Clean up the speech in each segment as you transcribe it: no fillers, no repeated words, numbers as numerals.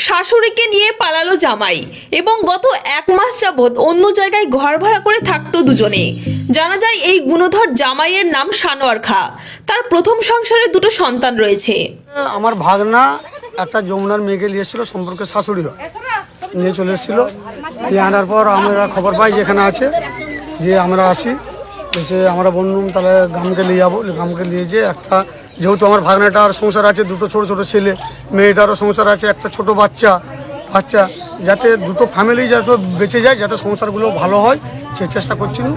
শাশুড়িকে নিয়ে পালালো জামাই এবং গত 1 মাস যাবৎ অন্য জায়গায় ঘর ভাড়া করে থাকতো দুজনে। জানা যায় এই গুণধর জামাইয়ের নাম সানোয়ার খা। তার প্রথম সংসারে 2টো সন্তান রয়েছে। আমার ভাগনা একটা যমুনার মেয়েকে নিয়ে এসেছিল, সম্পর্কে শাশুড়ি নিয়ে চলে এসেছিল। নিয়ে আনার পর আমরা খবর পাই যেখানে আছে, যে আমরা আসি, এসে আমরা বললাম তাহলে গ্রামকে নিয়ে যাবো। গ্রামকে নিয়ে যেয়ে একটা, যেহেতু আমার ভাগনাটার সংসার আছে, 2টো ছোটো ছোটো ছেলে, মেয়েটারও সংসার আছে, একটা ছোট বাচ্চা, যাতে 2টো ফ্যামিলি যাতে বেঁচে যায়, যাতে সংসারগুলো ভালো হয়, সে চেষ্টা করছিল।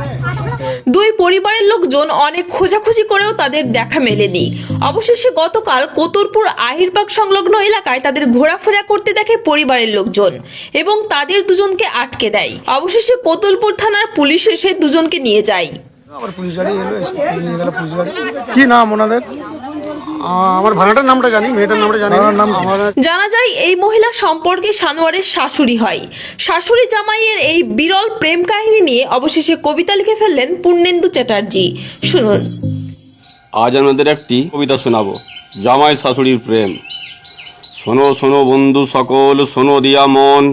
2 পরিবারের লোকজন অনেক খোঁজাখুঁজি করেও তাদের দেখা মেলেনি। অবশেষে গতকাল কোতরপুর আহিরবাগ সংলগ্ন এলাকায় তাদের ঘোরাফেরা করতে দেখে পরিবারের লোকজন এবং তাদের দুজনকে আটকে দেয়। অবশেষে কোতলপুর থানার পুলিশ এসে দুজনকে নিয়ে যায়। আবার পুলিশ গাড়ি এলো, এসে নিয়ে গেল পুলিশ গাড়ি। কি নাম ওনাদের? আমার ভাড়াটার নামটা জানি, মেয়েটার নামটা জানি না। জানা যায় এই মহিলা সম্পর্কে সানোয়ারের শাশুড়ি হয়। শাশুড়ি জামাইয়ের এই বিরল প্রেম কাহিনী নিয়ে অবশেষে কবিতা লিখে ফেললেন পূর্ণেন্দু চ্যাটার্জি। শুনুন। আজ আমাদের একটি কবিতা শোনাবো, জামাই শাশুড়ির প্রেম। শোনো শোনো বন্ধু সকল, শোনো দিয়া মন,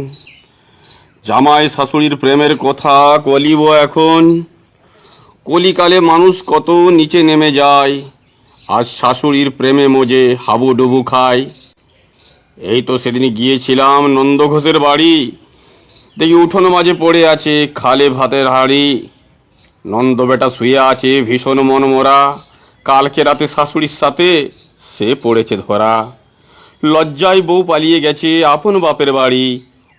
জামাই শাশুড়ির প্রেমের কথা কলিব এখন। কলিকালে মানুষ কত নিচে নেমে যায়, আজ শাশুড়ির প্রেমে মজে হাবুডুবু খায়। এই তো সেদিন গিয়েছিলাম নন্দ ঘোষের বাড়ি, দেখি উঠোন মাঝে পড়ে আছে খালে ভাতের হাঁড়ি। নন্দ বেটা শুয়ে আছে ভীষণ মনমরা, কালকে রাতে শাশুড়ির সাথে সে পড়েছে ধরা। লজ্জায় বউ পালিয়ে গেছে আপন বাপের বাড়ি,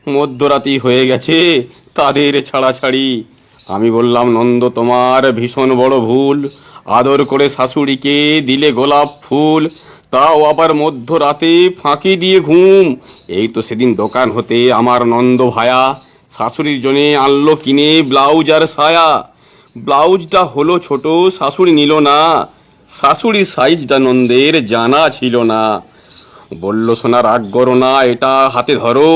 মধ্যরাতি হয়ে গেছে তাদের ছাড়াছাড়ি। আমি বললাম নন্দ তোমার ভীষণ বড় ভুল, আদর করে শাশুড়িকে দিলে গোলাপ ফুল, তাও আবার মধ্যরাতে ফাঁকি দিয়ে ঘুম। এই তো সেদিন দোকান হতে আমার নন্দ ভায়া শাশুড়ির জন্যে আনলো কিনে ব্লাউজ আর সায়া। ব্লাউজটা হলো ছোট, শাশুড়ি নিল না, শাশুড়ির সাইজটা নন্দের জানা ছিল না। বলল সোনা রাগ করো না, এটা হাতে ধরো,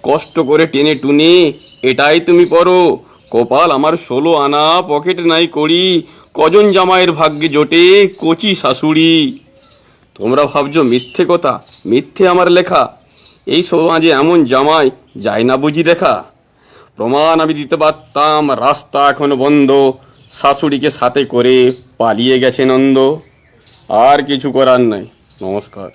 কষ্ট করে টেনে টুনে এটাই তুমি পরো। কপাল আমার 16 আনা, পকেট নাই করি, কজন জামাইয়ের ভাগ্যে জোটে কচি শাশুড়ি। তোমরা ভাবছো মিথ্যে কথা, মিথ্যে আমার লেখা, এই সমাজে এমন জামাই যায় না বুঝি দেখা। প্রমাণ আমি দিতে পারতাম, রাস্তা এখন বন্ধ, শাশুড়িকে সাথে করে পালিয়ে গেছে নন্দ। আর কিছু করার নাই। নমস্কার।